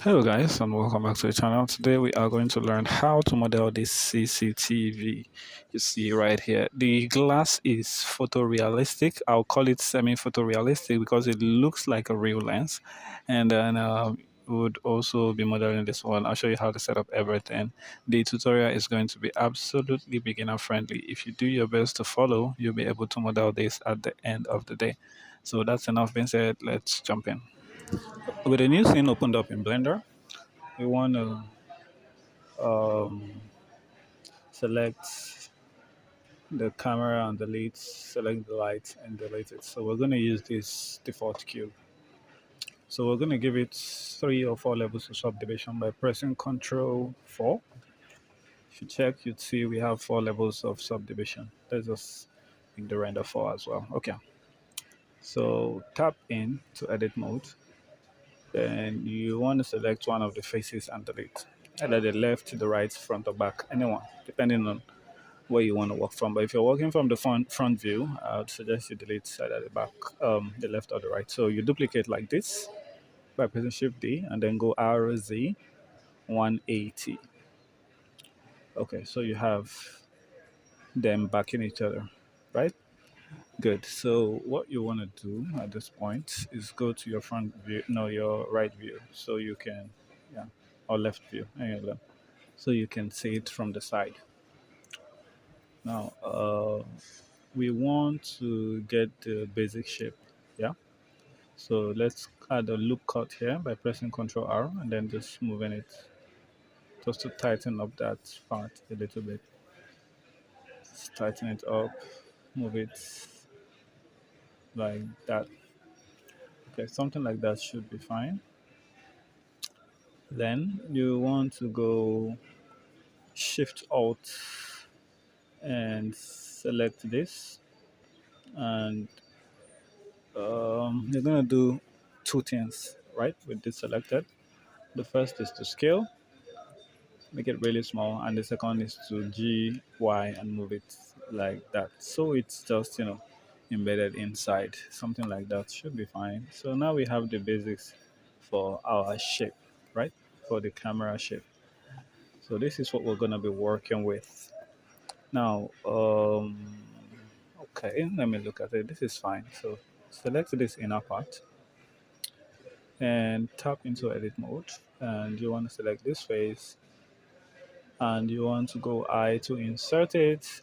Hello guys and welcome back to the channel. Today we are going to learn how to model this CCTV you see right here. The glass is photorealistic. I'll call it semi-photorealistic because it looks like a real lens. And then would also be modeling this one. I'll show you how to set up everything. The tutorial is going to be absolutely beginner friendly. If you do your best to follow, you'll be able to model this at the end of the day. So that's enough being said, let's jump in. With a new scene opened up in Blender, we want to select the camera and delete, select the light and delete it. So we're going to use this default cube. So we're going to give it 3 or 4 levels of subdivision by pressing Ctrl 4. If you check, you'd see we have 4 levels of subdivision. Let's just make the render 4 as well. Okay. So tap in to edit mode. Then you want to select one of the faces and delete. Either the left, the right, front or back, anyone, depending on where you want to work from. But if you're working from the front view, I would suggest you delete either the back, the left or the right. So you duplicate like this by pressing Shift D and then go RZ 180. Okay, so you have them backing each other, right? Good. So what you want to do at this point is go to your front view, no, your right view, so you can, yeah, or left view, any of them, so you can see it from the side. Now, we want to get the basic shape, yeah? So let's add a loop cut here by pressing Ctrl R and then just moving it just to tighten up that part a little bit. Just tighten it up, move it like that. Okay, something like that should be fine. Then you want to go Shift Alt and select this, and you're gonna do 2 things, right? With this selected, the first is to scale, make it really small, and the second is to GY and move it like that. So it's just embedded inside, something like that should be fine. So now we have the basics for our shape, right? For the camera shape. So this is what we're gonna be working with. Now, okay, let me look at it. This is fine. So select this inner part and tap into edit mode. And you want to select this face and you want to go I to insert it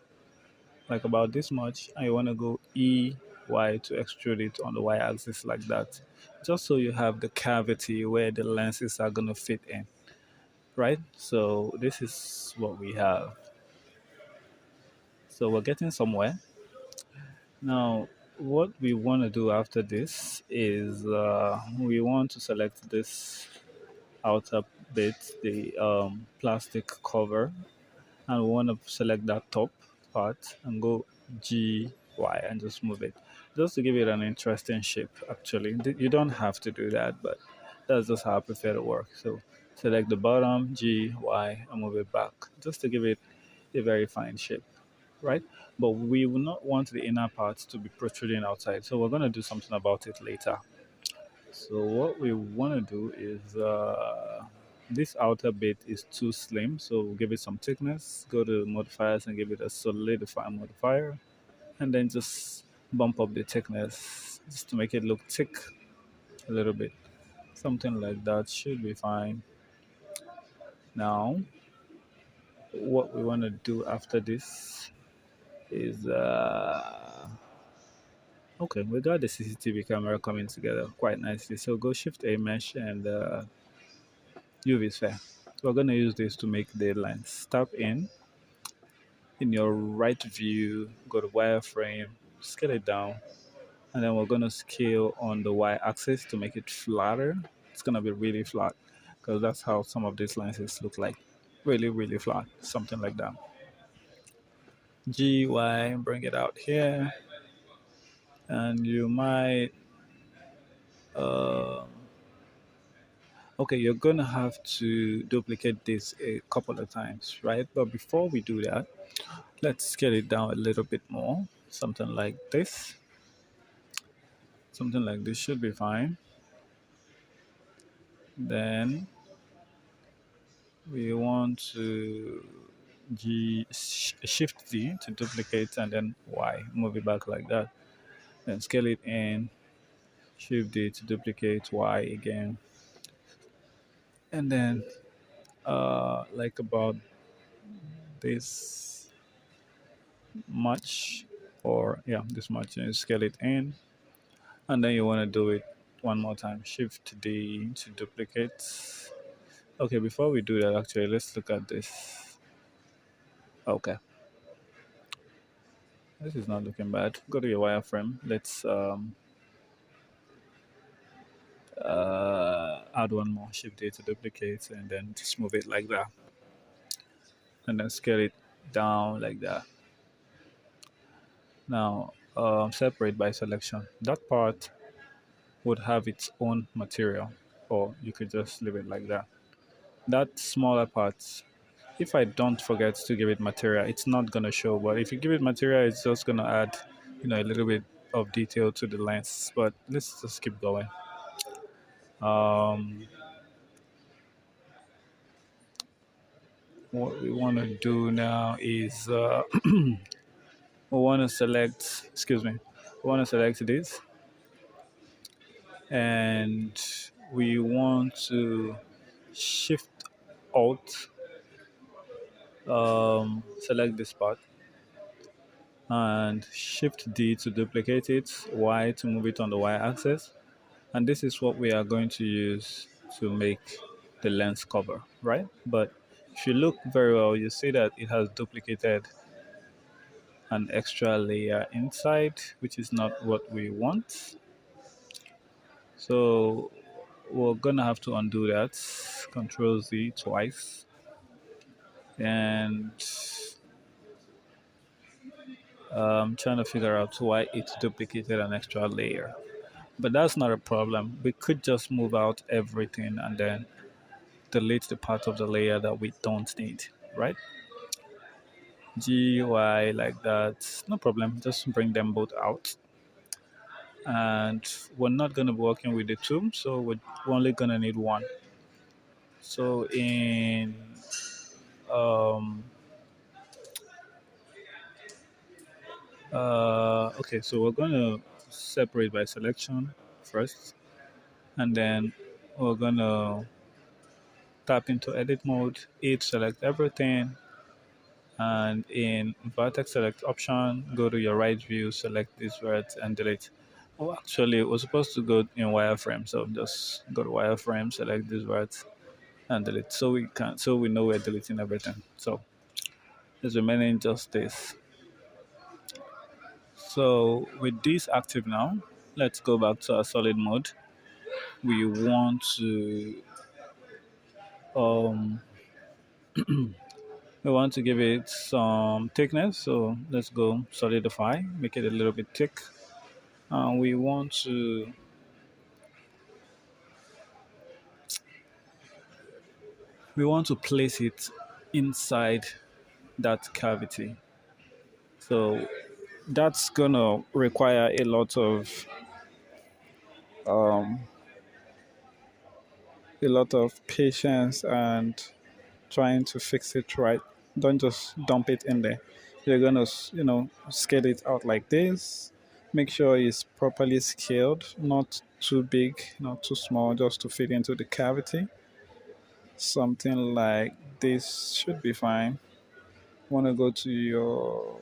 like about this much. And you want to go EY to extrude it on the Y axis like that. Just so you have the cavity where the lenses are going to fit in, right? So this is what we have. So we're getting somewhere. Now, what we want to do after this is we want to select this outer bit, the plastic cover, and we want to select that top part and go GY and just move it, just to give it an interesting shape. Actually, you don't have to do that, but that's just how I prefer to work. So select the bottom, GY, and move it back, just to give it a very fine shape, right? But we will not want the inner part to be protruding outside, so we're going to do something about it later. So what we want to do is this outer bit is too slim, so we'll give it some thickness. Go to modifiers and give it a solidify modifier, and then just bump up the thickness just to make it look thick a little bit. Something like that should be fine. Now, what we want to do after this is okay, we got the CCTV camera coming together quite nicely. So go Shift A mesh and UV sphere. We're going to use this to make the lens. Tap in your right view, go to wireframe, scale it down, and then we're going to scale on the Y axis to make it flatter. It's going to be really flat because that's how some of these lenses look like. Really, really flat, something like that. GY, bring it out here, and you might okay, you're gonna have to duplicate this a couple of times, right? But before we do that, let's scale it down a little bit more. Something like this. Something like this should be fine. Then We want to shift D to duplicate and then Y, move it back like that. Then scale it in, shift D to duplicate Y again. And then like about this much, or yeah, this much, and scale it in. And then you want to do it one more time, shift D to duplicate. Okay, before we do that, actually, let's look at this. Okay, this is not looking bad. Go to your wireframe. Let's add one more, shift A to duplicate, and then just move it like that. And then scale it down like that. Now, separate by selection. That part would have its own material, or you could just leave it like that. That smaller part, if I don't forget to give it material, it's not gonna show. But if you give it material, it's just gonna add, a little bit of detail to the lens. But let's just keep going. Um, what we want to do now is we want to select. Excuse me. We want to select this, and we want to shift Alt, select this part, and shift D to duplicate it, Y to move it on the Y axis. And this is what we are going to use to make the lens cover, right? But if you look very well, you see that it has duplicated an extra layer inside, which is not what we want. So we're gonna have to undo that. Control Z twice. And I'm trying to figure out why it duplicated an extra layer. But that's not a problem. We could just move out everything and then delete the part of the layer that we don't need, right? GUI like that, no problem. Just bring them both out. And we're not going to be working with the two, so we're only going to need one. So in um, okay, so we're going to separate by selection first, and then we're going to tap into edit mode, it select everything, and in vertex select option, go to your right view, select this vert and delete. Oh, actually, it was supposed to go in wireframe, so just go to wireframe, select this vert and delete. So we know we're deleting everything. So it's remaining just this. So with this active now, let's go back to our solid mode. We want to um, give it some thickness. So let's go solidify, make it a little bit thick. We want to place it inside that cavity. So that's gonna require um, a lot of patience and trying to fix it right. Don't just dump it in there. You're gonna scale it out like this. Make sure it's properly scaled, not too big, not too small, just to fit into the cavity. Something like this should be fine. Want to go to your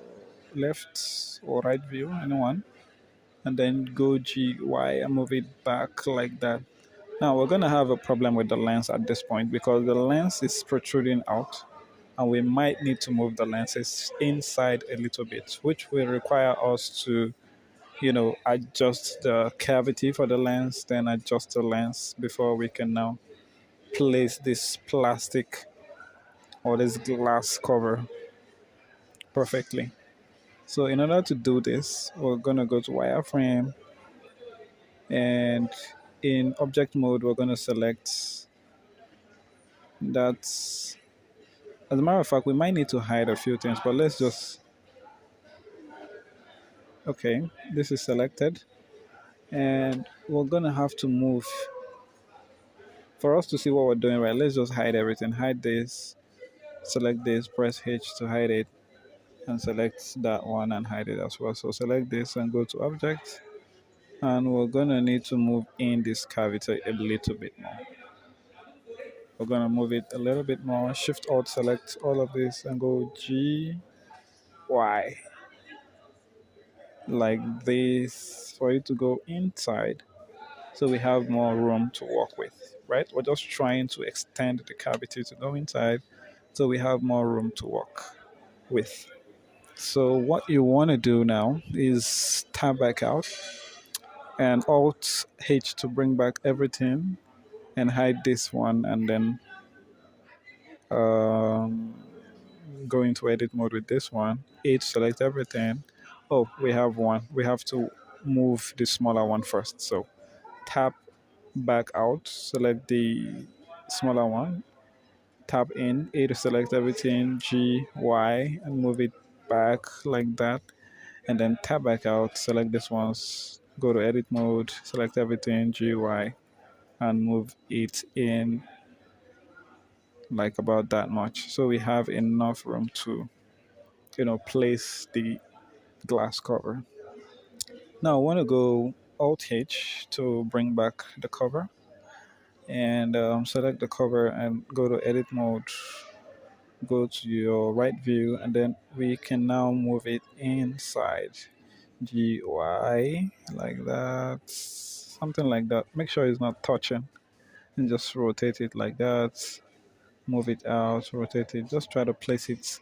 left or right view, anyone, and then go GY and move it back like that. Now we're gonna have a problem with the lens at this point because the lens is protruding out, and we might need to move the lenses inside a little bit, which will require us to, adjust the cavity for the lens, then adjust the lens before we can now place this plastic or this glass cover perfectly. So in order to do this, we're gonna go to wireframe, and in object mode, we're gonna select that. As a matter of fact, we might need to hide a few things, but let's just, okay, this is selected, and we're gonna have to move For us to see what we're doing right, let's just hide everything. Hide this, select this, press H to hide it, and select that one and hide it as well. So select this and go to object, and we're gonna need to move in this cavity a little bit more. We're gonna move it a little bit more. Shift Alt select all of this and go G Y like this for it to go inside, so we have more room to work with. Right? We're just trying to extend the cavity to go inside, so we have more room to work with. So what you want to do now is tab back out and Alt H to bring back everything and hide this one, and then um, go into edit mode with this one. H select everything. Oh, we have one. We have to move the smaller one first. So tap back out, select the smaller one, tap in, A to select everything, G, Y, and move it back like that. And then tap back out, select this ones, go to edit mode, select everything, GUI, and move it in like about that much. So we have enough room to, place the glass cover. Now I want to go Alt H to bring back the cover, and select the cover and go to edit mode, go to your right view, and then we can now move it inside. GY like that, something like that. Make sure it's not touching, and just rotate it like that. Move it out, rotate it. Just try to place it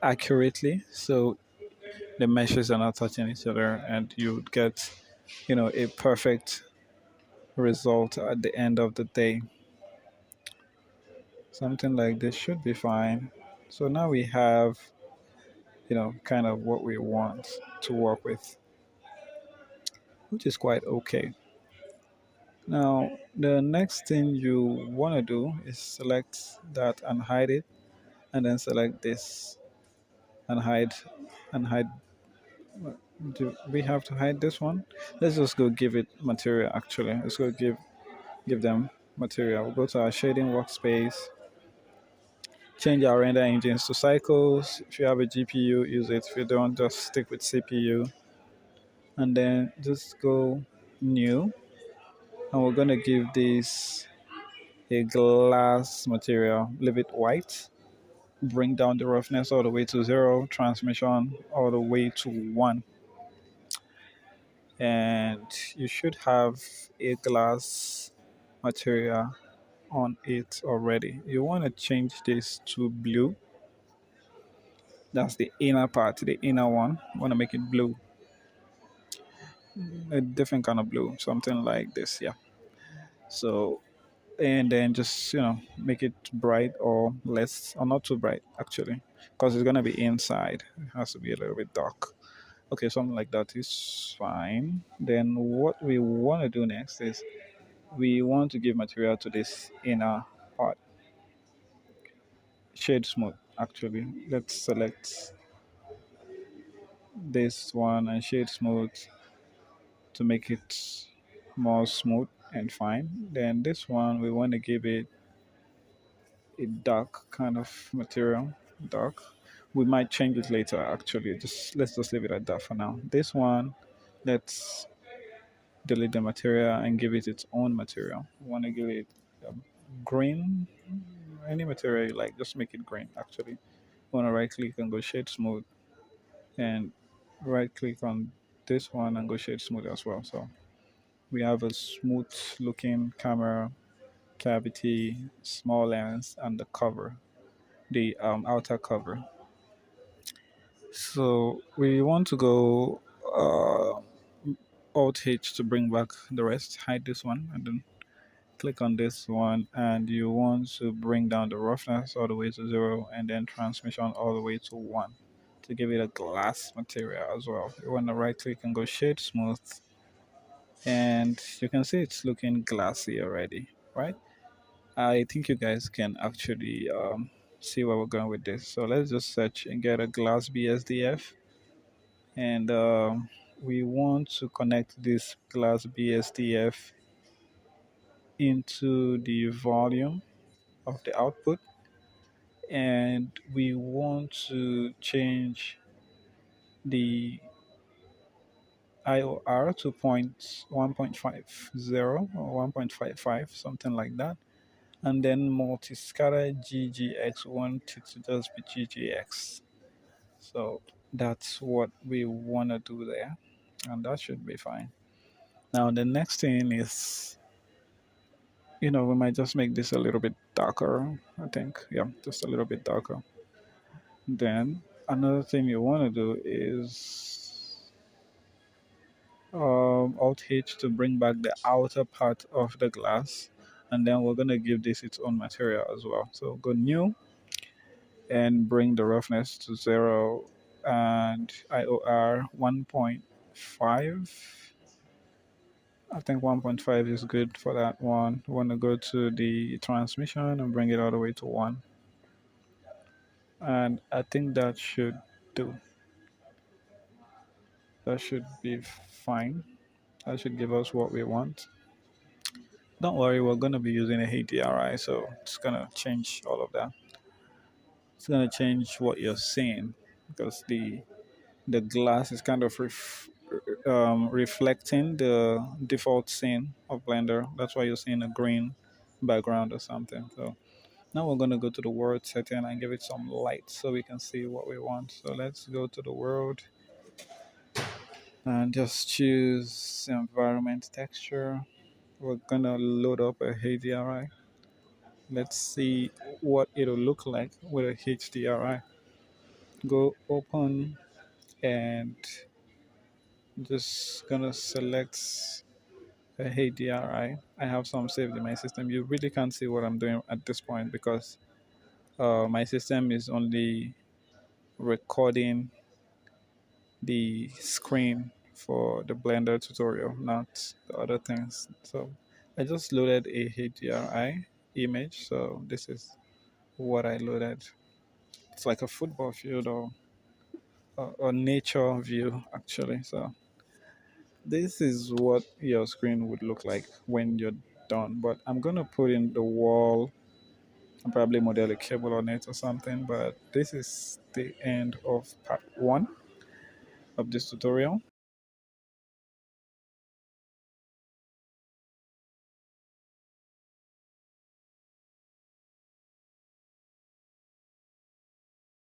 accurately so the meshes are not touching each other, and you would get, a perfect result at the end of the day. Something like this should be fine. So now we have, kind of what we want to work with, which is quite okay. Now, the next thing you want to do is select that and hide it, and then select this and hide. Do we have to hide this one? Let's just go give it material. Actually, let's go give them material. We'll go to our shading workspace, change our render engines to cycles. If you have a GPU, use it. If you don't, just stick with CPU, and then just go new, and we're gonna give this a glass material. Leave it white, bring down the roughness all the way to 0, transmission all the way to 1. And you should have a glass material on it already. You want to change this to blue. That's the inner part, the inner one. You want to make it blue, a different kind of blue, something like this. Yeah. So, and then just make it bright or less, or not too bright actually, because it's gonna be inside. It has to be a little bit dark. Okay, something like that is fine. Then what we want to do next is we want to give material to this inner part. Shade smooth. Actually, let's select this one and shade smooth to make it more smooth and fine. Then this one we want to give it a dark kind of material, dark. We might change it later. Actually, just let's just leave it at that for now. This one, let's delete the material and give it its own material. We want to give it green, any material you like, just make it green. Actually, want to right click and go shade smooth, and right click on this one and go shade smooth as well. So we have a smooth looking camera, cavity, small lens, and the cover, the outer cover. So we want to go Alt H to bring back the rest. Hide this one and then click on this one, and you want to bring down the roughness all the way to 0, and then transmission all the way to 1 to give it a glass material as well. You want to right click and go shade smooth, and you can see it's looking glassy already, right? I think you guys can actually see where we're going with this. So let's just search and get a glass BSDF, and we want to connect this glass BSDF into the volume of the output, and we want to change the IOR to 1.50 or 1.55, something like that. And then multi-scatter GGX, we want it to just be GGX. So that's what we want to do there, and that should be fine. Now the next thing is, we might just make this a little bit darker. I think, yeah, just a little bit darker. Then another thing you want to do is Alt H to bring back the outer part of the glass, and then we're gonna give this its own material as well. So go new and bring the roughness to 0 and IOR 1.5. I think 1.5 is good for that one. We want to go to the transmission and bring it all the way to 1. And I think that should do. That should be fine. That should give us what we want. Don't worry, we're going to be using a HDRI, so it's going to change all of that. It's going to change what you're seeing because the glass is kind of reflecting the default scene of Blender. That's why you're seeing a green background or something. So now we're going to go to the world setting and give it some light so we can see what we want. So let's go to the world and just choose environment texture. We're going to load up a HDRI. Let's see what it'll look like with a HDRI. Go open and just gonna select a HDRI. I have some saved in my system. You really can't see what I'm doing at this point because my system is only recording the screen for the Blender tutorial, not the other things. So I just loaded a HDRI image. So this is what I loaded. It's like a football field or nature view actually. So this is what your screen would look like when you're done. But I'm gonna put in the wall and probably model a cable on it or something. But this is the end of part 1 of this tutorial.